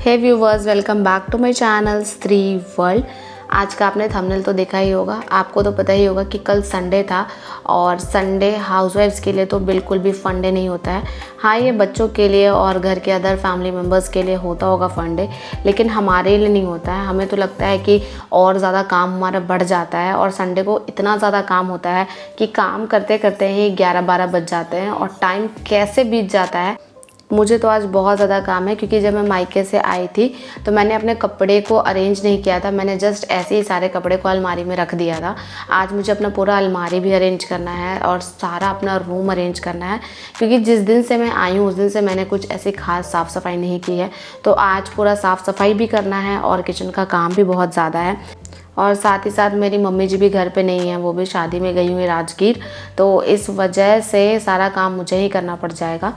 Hey viewers, welcome back to my channel Stree World. आज का आपने थंबनेल तो देखा ही होगा। आपको तो पता ही होगा कि कल संडे था और संडे हाउसवाइफ्स के लिए तो बिल्कुल भी फन डे नहीं होता है। हाँ, ये बच्चों के लिए और घर के अदर फैमिली मेम्बर्स के लिए होता होगा फन डे, लेकिन हमारे लिए नहीं होता है। हमें तो लगता है कि और ज़्यादा काम हमारा बढ़ जाता है और संडे को इतना ज़्यादा काम होता है कि काम करते करते ही 11-12 बज जाते हैं और टाइम कैसे बीत जाता है। मुझे तो आज बहुत ज़्यादा काम है क्योंकि जब मैं मायके से आई थी तो मैंने अपने कपड़े को अरेंज नहीं किया था। मैंने जस्ट ऐसे ही सारे कपड़े को अलमारी में रख दिया था। आज मुझे अपना पूरा अलमारी भी अरेंज करना है और सारा अपना रूम अरेंज करना है, क्योंकि जिस दिन से मैं आई हूँ उस दिन से मैंने कुछ ऐसी खास साफ़ सफाई नहीं की है। तो आज पूरा साफ़ सफाई भी करना है और किचन का काम भी बहुत ज़्यादा है। और साथ ही साथ मेरी मम्मी जी भी घर पे नहीं है, वो भी शादी में गई हुई राजगीर, तो इस वजह से सारा काम मुझे ही करना पड़ जाएगा।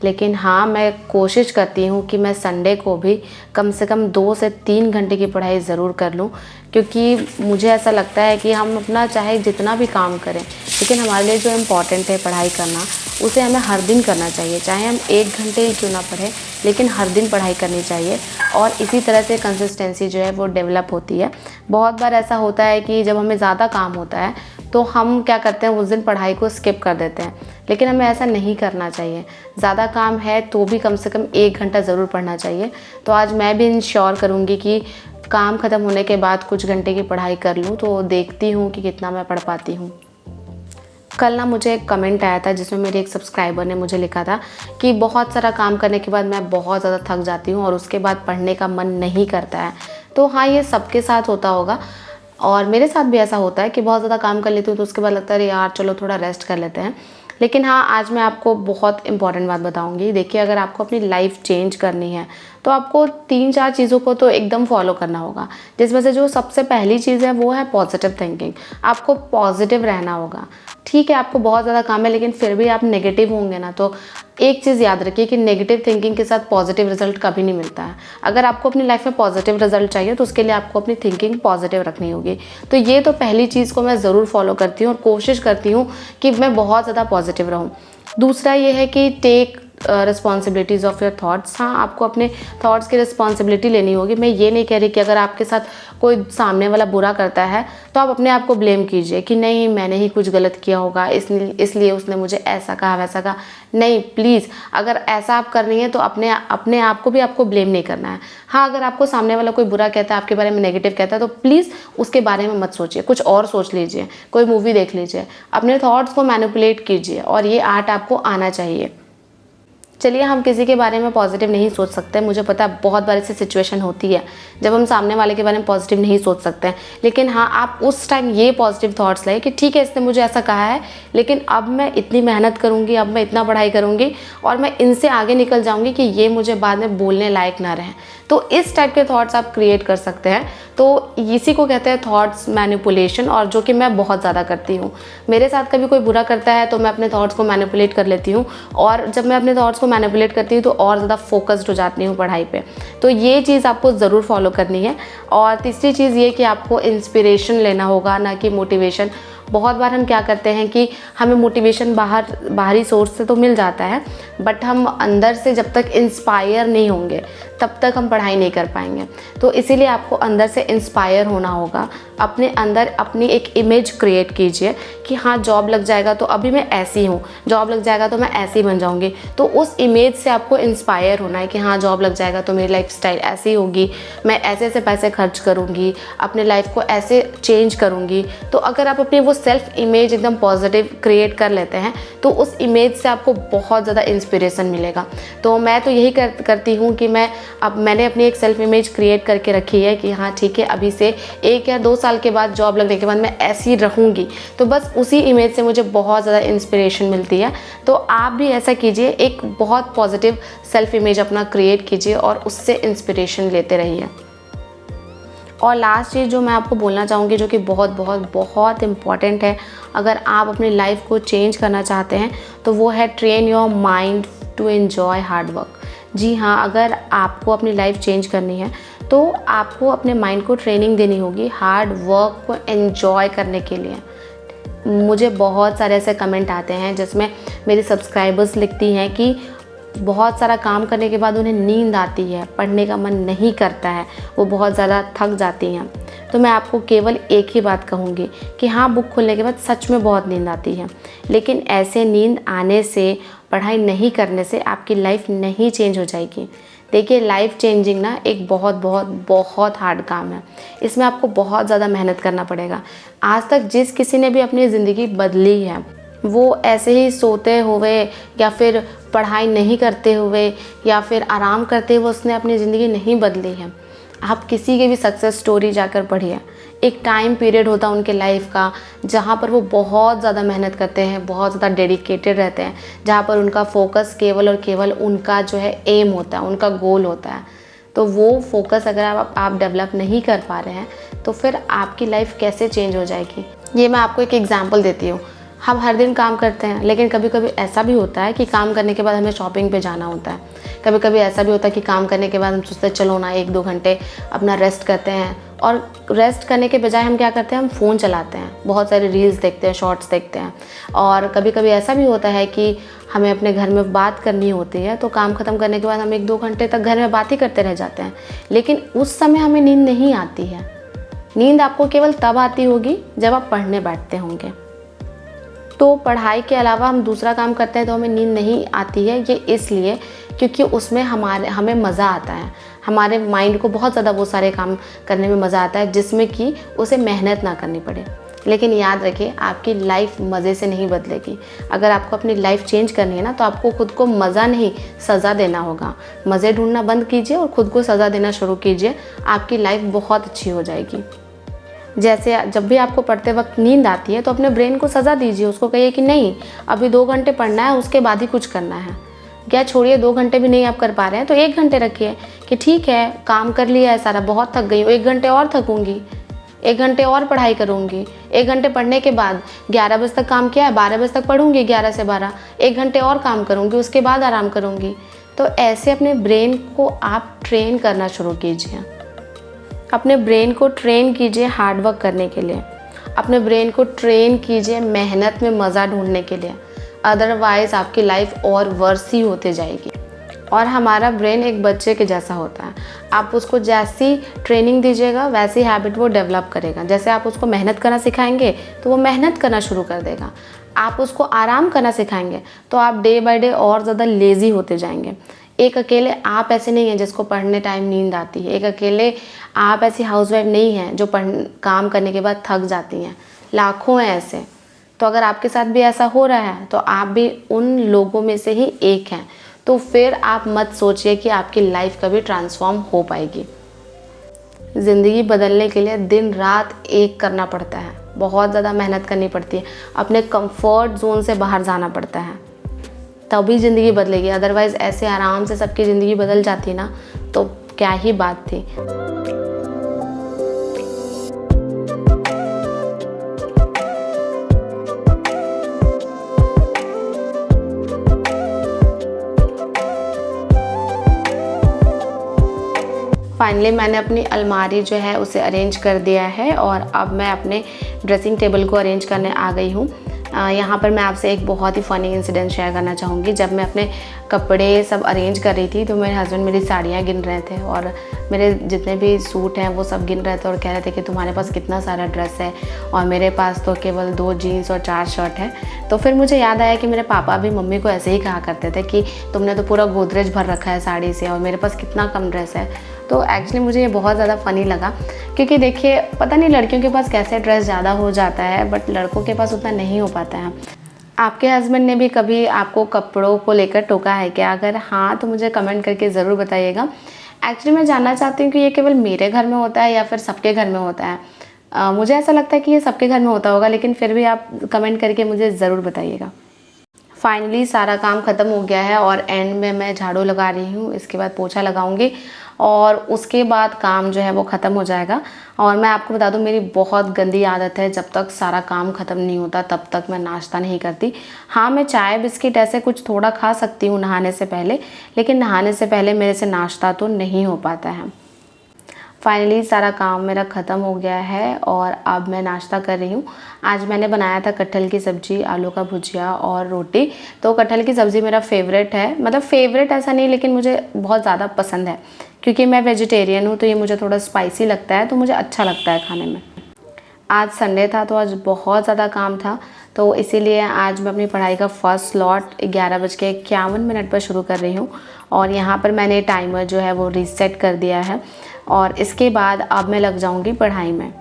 लेकिन हाँ, मैं कोशिश करती हूँ कि मैं संडे को भी कम से कम 2 से 3 घंटे की पढ़ाई ज़रूर कर लूँ, क्योंकि मुझे ऐसा लगता है कि हम अपना चाहे जितना भी काम करें, लेकिन हमारे लिए जो इम्पॉर्टेंट है पढ़ाई करना, उसे हमें हर दिन करना चाहिए। चाहे हम 1 घंटे ही क्यों ना पढ़ें, लेकिन हर दिन पढ़ाई करनी चाहिए और इसी तरह से कंसिस्टेंसी जो है वो डेवलप होती है। बहुत बार ऐसा होता है कि जब हमें ज़्यादा काम होता है तो हम क्या करते हैं, उस दिन पढ़ाई को स्किप कर देते हैं, लेकिन हमें ऐसा नहीं करना चाहिए। ज़्यादा काम है तो भी कम से कम 1 घंटा ज़रूर पढ़ना चाहिए। तो आज मैं भी इंश्योर करूँगी कि काम ख़त्म होने के बाद कुछ घंटे की पढ़ाई कर लूँ, तो देखती हूँ कि कितना मैं पढ़ पाती हूँ। कल ना मुझे एक कमेंट आया था जिसमें मेरे एक सब्सक्राइबर ने मुझे लिखा था कि बहुत सारा काम करने के बाद मैं बहुत ज़्यादा थक जाती हूँ और उसके बाद पढ़ने का मन नहीं करता है। तो हाँ, ये सबके साथ होता होगा और मेरे साथ भी ऐसा होता है कि बहुत ज़्यादा काम कर लेती हूँ तो उसके बाद लगता है अरे यार चलो थोड़ा रेस्ट कर लेते हैं। लेकिन हाँ, आज मैं आपको बहुत इंपॉर्टेंट बात बताऊंगी। देखिए, अगर आपको अपनी लाइफ चेंज करनी है तो आपको 3-4 चीज़ों को तो एकदम फॉलो करना होगा, जिसमें से जो सबसे पहली चीज़ है वो है पॉजिटिव थिंकिंग। आपको पॉजिटिव रहना होगा। ठीक है, आपको बहुत ज़्यादा काम है लेकिन फिर भी आप नेगेटिव होंगे ना, तो एक चीज़ याद रखिए कि नेगेटिव थिंकिंग के साथ पॉजिटिव रिजल्ट कभी नहीं मिलता है। अगर आपको अपनी लाइफ में पॉजिटिव रिजल्ट चाहिए तो उसके लिए आपको अपनी थिंकिंग पॉजिटिव रखनी होगी। तो ये तो पहली चीज़ को मैं ज़रूर फॉलो करती हूँ और कोशिश करती हूँ कि मैं बहुत ज़्यादा पॉजिटिव रहूँ। दूसरा ये है कि take responsibilities of your thoughts. हाँ, आपको अपने थॉट्स की रिस्पॉन्सिबिलिटी लेनी होगी। मैं ये नहीं कह रही कि अगर आपके साथ कोई सामने वाला बुरा करता है तो आप अपने आप को ब्लेम कीजिए कि नहीं, मैंने ही कुछ गलत किया होगा, इसलिए उसने मुझे ऐसा कहा वैसा कहा। नहीं, प्लीज़, अगर ऐसा आप कर रही हैं तो अपने आप को भी आपको ब्लेम नहीं करना है। हाँ, अगर आपको सामने वाला कोई बुरा कहता है, आपके बारे में नेगेटिव कहता है, तो प्लीज़ उसके बारे में मत सोचिए, कुछ और सोच लीजिए, कोई मूवी देख लीजिए, अपने थॉट्स को मैनिपुलेट कीजिए और ये आर्ट आपको आना चाहिए। चलिए, हम किसी के बारे में पॉजिटिव नहीं सोच सकते। मुझे पता है बहुत बार ऐसी सिचुएशन होती है जब हम सामने वाले के बारे में पॉजिटिव नहीं सोच सकते हैं, लेकिन हाँ, आप उस टाइम ये पॉजिटिव थॉट्स लाइए कि ठीक है, इसने मुझे ऐसा कहा है, लेकिन अब मैं इतनी मेहनत करूँगी, अब मैं इतना पढ़ाई करूँगी और मैं इनसे आगे निकल जाऊँगी कि ये मुझे बाद में बोलने लायक ना रहें। तो इस टाइप के थॉट्स आप क्रिएट कर सकते हैं। तो इसी को कहते हैं थॉट्स मैनिपुलेशन, और जो कि मैं बहुत ज़्यादा करती हूँ। मेरे साथ कभी कोई बुरा करता है तो मैं अपने थॉट्स को मैनिपुलेट कर लेती हूँ, और जब मैं अपने थॉट्स को मैनिपुलेट करती हूँ तो और ज़्यादा फोकस्ड हो जाती हूँ पढ़ाई पे। तो ये चीज़ आपको ज़रूर फॉलो करनी है। और तीसरी चीज़ ये कि आपको इंस्पिरेशन लेना होगा, ना कि मोटिवेशन। बहुत बार हम क्या करते हैं कि हमें मोटिवेशन बाहरी सोर्स से तो मिल जाता है, बट हम अंदर से जब तक इंस्पायर नहीं होंगे तब तक हम पढ़ाई नहीं कर पाएंगे। तो इसीलिए आपको अंदर से इंस्पायर होना होगा। अपने अंदर अपनी एक इमेज क्रिएट कीजिए कि हाँ, जॉब लग जाएगा तो अभी मैं ऐसी हूँ, जॉब लग जाएगा तो मैं ऐसी बन जाऊँगी। तो उस इमेज से आपको इंस्पायर होना है कि हाँ, जॉब लग जाएगा तो मेरी लाइफ स्टाइल ऐसी होगी, मैं ऐसे ऐसे पैसे खर्च करूँगी, अपने लाइफ को ऐसे चेंज करूँगी। तो अगर आप अपनी वो सेल्फ इमेज एकदम पॉजिटिव क्रिएट कर लेते हैं तो उस इमेज से आपको बहुत ज़्यादा इंस्पिरेशन मिलेगा। तो मैं तो यही करती हूँ कि मैंने अपनी एक सेल्फ इमेज क्रिएट करके रखी है कि हाँ ठीक है, अभी से 1 या 2 साल के बाद, जॉब लगने के बाद मैं ऐसी रहूँगी। तो बस उसी इमेज से मुझे बहुत ज़्यादा इंस्पिरेशन मिलती है। तो आप भी ऐसा कीजिए, एक बहुत पॉजिटिव सेल्फ इमेज अपना क्रिएट कीजिए और उससे इंस्पिरेशन लेते रहिए। और लास्ट चीज़ जो मैं आपको बोलना चाहूँगी, जो कि बहुत बहुत बहुत इम्पॉर्टेंट है अगर आप अपनी लाइफ को चेंज करना चाहते हैं, तो वो है train your mind to enjoy hard work. जी हाँ, अगर आपको अपनी लाइफ चेंज करनी है तो आपको अपने माइंड को ट्रेनिंग देनी होगी हार्ड वर्क को एन्जॉय करने के लिए। मुझे बहुत सारे ऐसे कमेंट आते हैं जिसमें मेरी सब्सक्राइबर्स लिखती हैं कि बहुत सारा काम करने के बाद उन्हें नींद आती है, पढ़ने का मन नहीं करता है, वो बहुत ज़्यादा थक जाती हैं, तो मैं आपको केवल एक ही बात कहूँगी कि हाँ, बुक खोलने के बाद सच में बहुत नींद आती है, लेकिन ऐसे नींद आने से, पढ़ाई नहीं करने से आपकी लाइफ नहीं चेंज हो जाएगी। देखिए, लाइफ चेंजिंग ना एक बहुत बहुत बहुत हार्ड काम है। इसमें आपको बहुत ज़्यादा मेहनत करना पड़ेगा। आज तक जिस किसी ने भी अपनी ज़िंदगी बदली है, वो ऐसे ही सोते हुए या फिर पढ़ाई नहीं करते हुए या फिर आराम करते हुए उसने अपनी ज़िंदगी नहीं बदली है। आप किसी की भी सक्सेस स्टोरी जाकर पढ़िए। एक टाइम पीरियड होता है उनके लाइफ का जहाँ पर वो बहुत ज़्यादा मेहनत करते हैं, बहुत ज़्यादा डेडिकेटेड रहते हैं, जहाँ पर उनका फोकस केवल और केवल उनका जो है एम होता है, उनका गोल होता है। तो वो फोकस अगर आप डेवलप नहीं कर पा रहे हैं तो फिर आपकी लाइफ कैसे चेंज हो जाएगी। ये मैं आपको एक एग्जांपल देती हूँ। हम हर दिन काम करते हैं, लेकिन कभी कभी ऐसा भी होता है कि काम करने के बाद हमें शॉपिंग पे जाना होता है। कभी कभी ऐसा भी होता है कि काम करने के बाद हम सोचते हैं चलो ना 1-2 घंटे अपना रेस्ट करते हैं, और रेस्ट करने के बजाय हम क्या करते हैं, हम फ़ोन चलाते हैं, बहुत सारे रील्स देखते हैं, शॉर्ट्स देखते हैं। और कभी कभी ऐसा भी होता है कि हमें अपने घर में बात करनी होती है, तो काम ख़त्म करने के बाद हम 1-2 घंटे तक घर में बात ही करते रह जाते हैं, लेकिन उस समय हमें नींद नहीं आती है। नींद आपको केवल तब आती होगी जब आप पढ़ने बैठते होंगे। तो पढ़ाई के अलावा हम दूसरा काम करते हैं तो हमें नींद नहीं आती है, ये इसलिए क्योंकि उसमें हमें मज़ा आता है। हमारे माइंड को बहुत ज़्यादा वो सारे काम करने में मज़ा आता है जिसमें कि उसे मेहनत ना करनी पड़े। लेकिन याद रखिए, आपकी लाइफ मज़े से नहीं बदलेगी। अगर आपको अपनी लाइफ चेंज करनी है ना, तो आपको खुद को मज़ा नहीं, सज़ा देना होगा। मज़े ढूंढना बंद कीजिए और खुद को सज़ा देना शुरू कीजिए, आपकी लाइफ बहुत अच्छी हो जाएगी। जैसे जब भी आपको पढ़ते वक्त नींद आती है तो अपने ब्रेन को सज़ा दीजिए, उसको कहिए कि नहीं, अभी 2 घंटे पढ़ना है, उसके बाद ही कुछ करना है। क्या छोड़िए, 2 घंटे भी नहीं आप कर पा रहे हैं तो 1 घंटे रखिए कि ठीक है, काम कर लिया है सारा, बहुत थक गई हूँ, 1 घंटे और थकूँगी, 1 घंटे और पढ़ाई करूँगी। 1 घंटे पढ़ने के बाद 11 बजे तक काम किया है, 12 बजे तक पढ़ूँगी, 11 से 12, 1 घंटे और काम करूँगी, उसके बाद आराम करूँगी। तो ऐसे अपने ब्रेन को आप ट्रेन करना शुरू कीजिए। अपने ब्रेन को ट्रेन कीजिए हार्ड वर्क करने के लिए, अपने ब्रेन को ट्रेन कीजिए मेहनत में मज़ा ढूंढने के लिए। अदरवाइज़ आपकी लाइफ और वर्स ही होते जाएगी। और हमारा ब्रेन एक बच्चे के जैसा होता है, आप उसको जैसी ट्रेनिंग दीजिएगा वैसी हैबिट वो डेवलप करेगा। जैसे आप उसको मेहनत करना सिखाएंगे तो वो मेहनत करना शुरू कर देगा। आप उसको आराम करना सिखाएंगे तो आप डे बाय डे और ज़्यादा लेज़ी होते जाएंगे। एक अकेले आप ऐसे नहीं हैं जिसको पढ़ने टाइम नींद आती है। एक अकेले आप ऐसी हाउसवाइफ नहीं हैं जो काम करने के बाद थक जाती हैं। लाखों हैं ऐसे। तो अगर आपके साथ भी ऐसा हो रहा है तो आप भी उन लोगों में से ही एक हैं। तो फिर आप मत सोचिए कि आपकी लाइफ कभी ट्रांसफॉर्म हो पाएगी। ज़िंदगी बदलने के लिए दिन रात एक करना पड़ता है, बहुत ज़्यादा मेहनत करनी पड़ती है, अपने कंफर्ट जोन से बाहर जाना पड़ता है, तभी ज़िंदगी बदलेगी। अदरवाइज़ ऐसे आराम से सबकी ज़िंदगी बदल जाती ना तो क्या ही बात थी। फाइनली मैंने अपनी अलमारी जो है उसे अरेंज कर दिया है और अब मैं अपने ड्रेसिंग टेबल को अरेंज करने आ गई हूँ। यहाँ पर मैं आपसे एक बहुत ही फ़नी इंसिडेंट शेयर करना चाहूँगी। जब मैं अपने कपड़े सब अरेंज कर रही थी तो मेरे हस्बैंड मेरी साड़ियाँ गिन रहे थे और मेरे जितने भी सूट हैं वो सब गिन रहे थे और कह रहे थे कि तुम्हारे पास कितना सारा ड्रेस है और मेरे पास तो केवल 2 जीन्स और 4 शर्ट है। तो फिर मुझे याद आया कि मेरे पापा भी मम्मी को ऐसे ही कहा करते थे कि तुमने तो पूरा गोदरेज भर रखा है साड़ी से और मेरे पास कितना कम ड्रेस है। तो एक्चुअली मुझे ये बहुत ज़्यादा फ़नी लगा, क्योंकि देखिए पता नहीं लड़कियों के पास कैसे ड्रेस ज़्यादा हो जाता है बट लड़कों के पास उतना नहीं हो पाता है। आपके हस्बैंड ने भी कभी आपको कपड़ों को लेकर टोका है क्या? अगर हाँ तो मुझे कमेंट करके ज़रूर बताइएगा। एक्चुअली मैं जानना चाहती हूँ कि ये केवल मेरे घर में होता है या फिर सबके घर में होता है। मुझे ऐसा लगता है कि ये सबके घर में होता होगा, लेकिन फिर भी आप कमेंट करके मुझे ज़रूर बताइएगा। फाइनली सारा काम ख़त्म हो गया है और एंड में मैं झाड़ू लगा रही हूँ, इसके बाद पोछा लगाऊंगी और उसके बाद काम जो है वो ख़त्म हो जाएगा। और मैं आपको बता दूँ मेरी बहुत गंदी आदत है, जब तक सारा काम ख़त्म नहीं होता तब तक मैं नाश्ता नहीं करती। हाँ, मैं चाय बिस्किट ऐसे कुछ थोड़ा खा सकती हूँ नहाने से पहले, लेकिन नहाने से पहले मेरे से नाश्ता तो नहीं हो पाता है। फाइनली सारा काम मेरा ख़त्म हो गया है और अब मैं नाश्ता कर रही हूँ। आज मैंने बनाया था कटहल की सब्ज़ी, आलू का भुजिया और रोटी। तो कटहल की सब्ज़ी मेरा फेवरेट है, मतलब फेवरेट ऐसा नहीं, लेकिन मुझे बहुत ज़्यादा पसंद है क्योंकि मैं वेजिटेरियन हूँ, तो ये मुझे थोड़ा स्पाइसी लगता है, तो मुझे अच्छा लगता है खाने में। आज संडे था तो आज बहुत ज़्यादा काम था, तो इसीलिए आज मैं अपनी पढ़ाई का फर्स्ट स्लॉट 11:51 पर शुरू कर रही हूँ और यहाँ पर मैंने टाइमर जो है वो रीसेट कर दिया है और इसके बाद अब मैं लग जाऊँगी पढ़ाई में।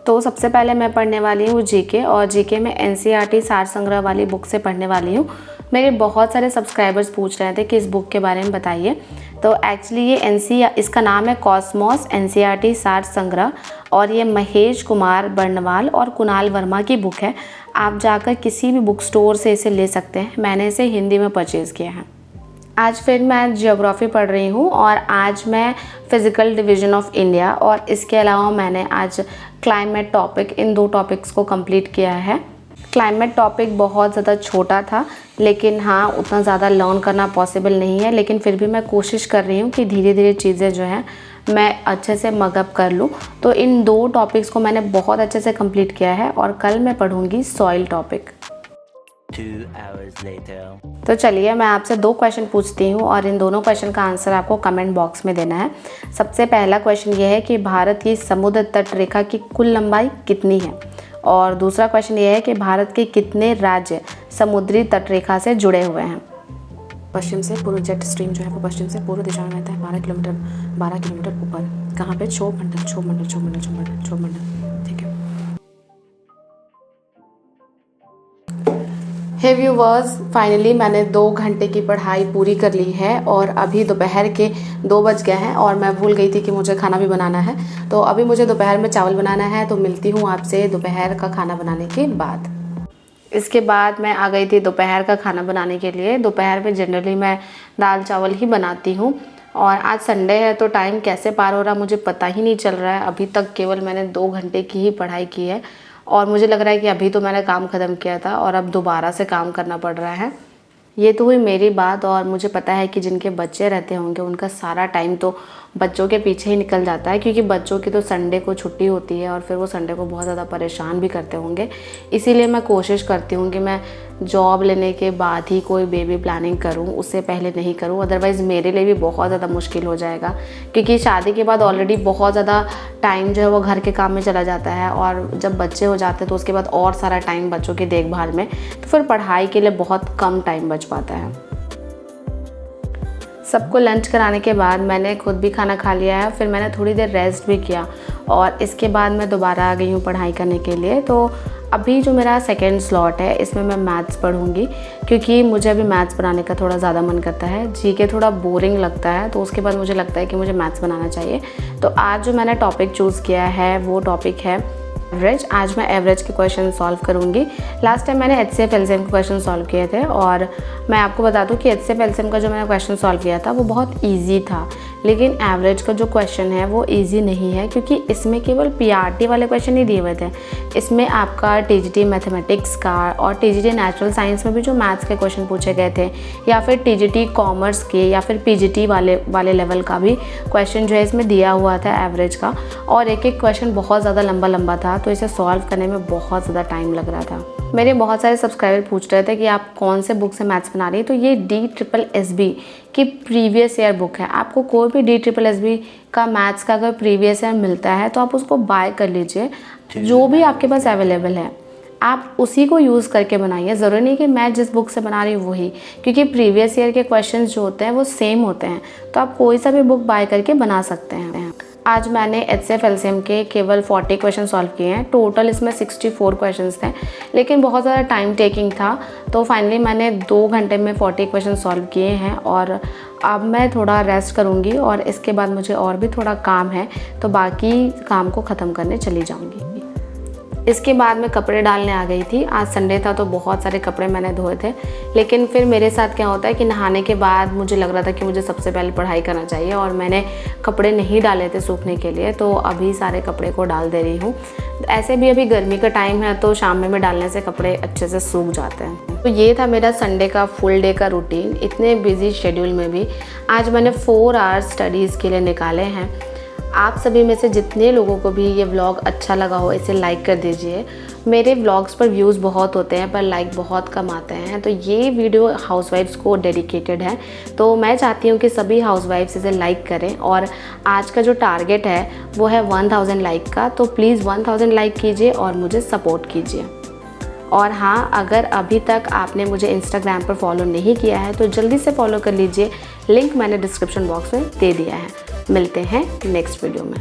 तो सबसे पहले मैं पढ़ने वाली हूँ जीके, और जीके में एनसीईआरटी सार संग्रह वाली बुक से पढ़ने वाली हूँ। मेरे बहुत सारे सब्सक्राइबर्स पूछ रहे थे कि इस बुक के बारे में बताइए। तो एक्चुअली ये इसका नाम है कॉस्मॉस एनसीईआरटी सार संग्रह और ये महेश कुमार बर्नवाल और कुणाल वर्मा की बुक है। आप जाकर किसी भी बुक स्टोर से इसे ले सकते हैं। मैंने इसे हिंदी में परचेज़ किया है। आज फिर मैं ज्योग्राफी पढ़ रही हूँ और आज मैं फिज़िकल डिवीज़न ऑफ इंडिया और इसके अलावा मैंने आज क्लाइमेट टॉपिक, इन 2 टॉपिक्स को कंप्लीट किया है। क्लाइमेट टॉपिक बहुत ज़्यादा छोटा था, लेकिन हाँ उतना ज़्यादा लर्न करना पॉसिबल नहीं है, लेकिन फिर भी मैं कोशिश कर रही हूँ कि धीरे धीरे चीज़ें जो हैं मैं अच्छे से मगअप कर लूँ। तो इन 2 टॉपिक्स को मैंने बहुत अच्छे से कंप्लीट किया है और कल मैं पढ़ूँगी सॉइल टॉपिक। 2 hours later. तो चलिए मैं आपसे 2 क्वेश्चन पूछती हूँ और इन दोनों क्वेश्चन का आंसर आपको कमेंट बॉक्स में देना है। सबसे पहला क्वेश्चन ये है कि भारत की समुद्र तट रेखा की कुल लंबाई कितनी है, और दूसरा क्वेश्चन ये है कि भारत के कितने राज्य समुद्री तट रेखा से जुड़े हुए हैं। पश्चिम से पूर्व जेट स्ट्रीम जो है वो पश्चिम से पूर्व दिशा में बहता है 12 किलोमीटर ऊपर। कहाँ पे? क्षोभ मंडल। ठीक है। हे व्यूवर्स, फाइनली मैंने 2 घंटे की पढ़ाई पूरी कर ली है और अभी दोपहर के 2 बज गए हैं और मैं भूल गई थी कि मुझे खाना भी बनाना है। तो अभी मुझे दोपहर में चावल बनाना है, तो मिलती हूँ आपसे दोपहर का खाना बनाने के बाद। इसके बाद मैं आ गई थी दोपहर का खाना बनाने के लिए। दोपहर में जनरली मैं दाल चावल ही बनाती हूँ और आज संडे है तो टाइम कैसे पार हो रहा मुझे पता ही नहीं चल रहा है। अभी तक केवल मैंने 2 घंटे की ही पढ़ाई की है और मुझे लग रहा है कि अभी तो मैंने काम ख़त्म किया था और अब दोबारा से काम करना पड़ रहा है। ये तो हुई मेरी बात, और मुझे पता है कि जिनके बच्चे रहते होंगे उनका सारा टाइम तो बच्चों के पीछे ही निकल जाता है, क्योंकि बच्चों की तो संडे को छुट्टी होती है और फिर वो संडे को बहुत ज़्यादा परेशान भी करते होंगे। इसीलिए मैं कोशिश करती हूँ कि मैं जॉब लेने के बाद ही कोई बेबी प्लानिंग करूँ, उससे पहले नहीं करूँ। अदरवाइज़ मेरे लिए भी बहुत ज़्यादा मुश्किल हो जाएगा, क्योंकि शादी के बाद ऑलरेडी बहुत ज़्यादा टाइम जो है वो घर के काम में चला जाता है और जब बच्चे हो जाते हैं तो उसके बाद और सारा टाइम बच्चों की देखभाल में, तो फिर पढ़ाई के लिए बहुत कम टाइम बच पाता है। सबको लंच कराने के बाद मैंने खुद भी खाना खा लिया है, फिर मैंने थोड़ी देर रेस्ट भी किया और इसके बाद मैं दोबारा आ गई हूँ पढ़ाई करने के लिए। तो अभी जो मेरा सेकंड स्लॉट है इसमें मैं मैथ्स पढ़ूँगी, क्योंकि मुझे अभी मैथ्स बनाने का थोड़ा ज़्यादा मन करता है। जीके थोड़ा बोरिंग लगता है, तो उसके बाद मुझे लगता है कि मुझे मैथ्स बनाना चाहिए। तो आज जो मैंने टॉपिक चूज़ किया है वो टॉपिक है एवरेज। आज मैं एवरेज के क्वेश्चन सॉल्व करूंगी। लास्ट टाइम मैंने HCF LCM के क्वेश्चन सॉल्व किए थे और मैं आपको बता दूं कि HCF LCM का जो मैंने क्वेश्चन सॉल्व किया था वो बहुत इजी था, लेकिन एवरेज का जो क्वेश्चन है वो इजी नहीं है, क्योंकि इसमें केवल PRT वाले क्वेश्चन नहीं दिए हुए थे। इसमें आपका TGT मैथमेटिक्स का और TGT नेचुरल साइंस में भी जो मैथ्स के क्वेश्चन पूछे गए थे, या फिर TGT कॉमर्स के या फिर PGT वाले लेवल का भी क्वेश्चन जो है इसमें दिया हुआ था एवरेज का, और एक एक क्वेश्चन बहुत ज़्यादा लंबा था, तो इसे सॉल्व करने में बहुत ज़्यादा टाइम लग रहा था। मेरे बहुत सारे सब्सक्राइबर पूछ रहे थे कि आप कौन से बुक से मैथ्स बना रही है, तो ये DSSB की प्रीवियस ईयर बुक है। आपको कोई भी DSSB का मैथ्स का अगर प्रीवियस ईयर मिलता है तो आप उसको बाय कर लीजिए, जो भी आपके पास अवेलेबल है आप उसी को यूज़ करके बनाइए। ज़रूरी नहीं कि मैं जिस बुक से बना रही हूँ वही, क्योंकि प्रीवियस ईयर के क्वेश्चंस जो होते हैं वो सेम होते हैं, तो आप कोई सा भी बुक बाय करके बना सकते हैं। आज मैंने HCF LCM के केवल 40 क्वेश्चन सॉल्व किए हैं। टोटल इसमें 64 क्वेश्चंस थे, लेकिन बहुत ज़्यादा टाइम टेकिंग था, तो फाइनली मैंने 2 घंटे में 40 क्वेश्चन सॉल्व किए हैं और अब मैं थोड़ा रेस्ट करूँगी और इसके बाद मुझे और भी थोड़ा काम है, तो बाकी काम को ख़त्म करने चली जाऊँगी। इसके बाद मैं कपड़े डालने आ गई थी। आज संडे था तो बहुत सारे कपड़े मैंने धोए थे, लेकिन फिर मेरे साथ क्या होता है कि नहाने के बाद मुझे लग रहा था कि मुझे सबसे पहले पढ़ाई करना चाहिए और मैंने कपड़े नहीं डाले थे सूखने के लिए, तो अभी सारे कपड़े को डाल दे रही हूँ। ऐसे भी अभी गर्मी का टाइम है तो शाम में डालने से कपड़े अच्छे से सूख जाते हैं। तो ये था मेरा संडे का फुल डे का रूटीन। इतने बिजी शेड्यूल में भी आज मैंने 4 आवर्स स्टडीज़ के लिए निकाले हैं आप सभी में से जितने लोगों को भी ये व्लॉग अच्छा लगा हो इसे लाइक कर दीजिए। मेरे व्लॉग्स पर व्यूज़ बहुत होते हैं पर लाइक बहुत कम आते हैं, तो ये वीडियो हाउसवाइफ्स को डेडिकेटेड है। तो मैं चाहती हूँ कि सभी हाउसवाइफ्स इसे लाइक करें और आज का जो टारगेट है वो है 1000 लाइक का, तो प्लीज़ 1000 लाइक कीजिए और मुझे सपोर्ट कीजिए। और हाँ, अगर अभी तक आपने मुझे इंस्टाग्राम पर फॉलो नहीं किया है तो जल्दी से फॉलो कर लीजिए, लिंक मैंने डिस्क्रिप्शन बॉक्स में दे दिया है। मिलते हैं नेक्स्ट वीडियो में।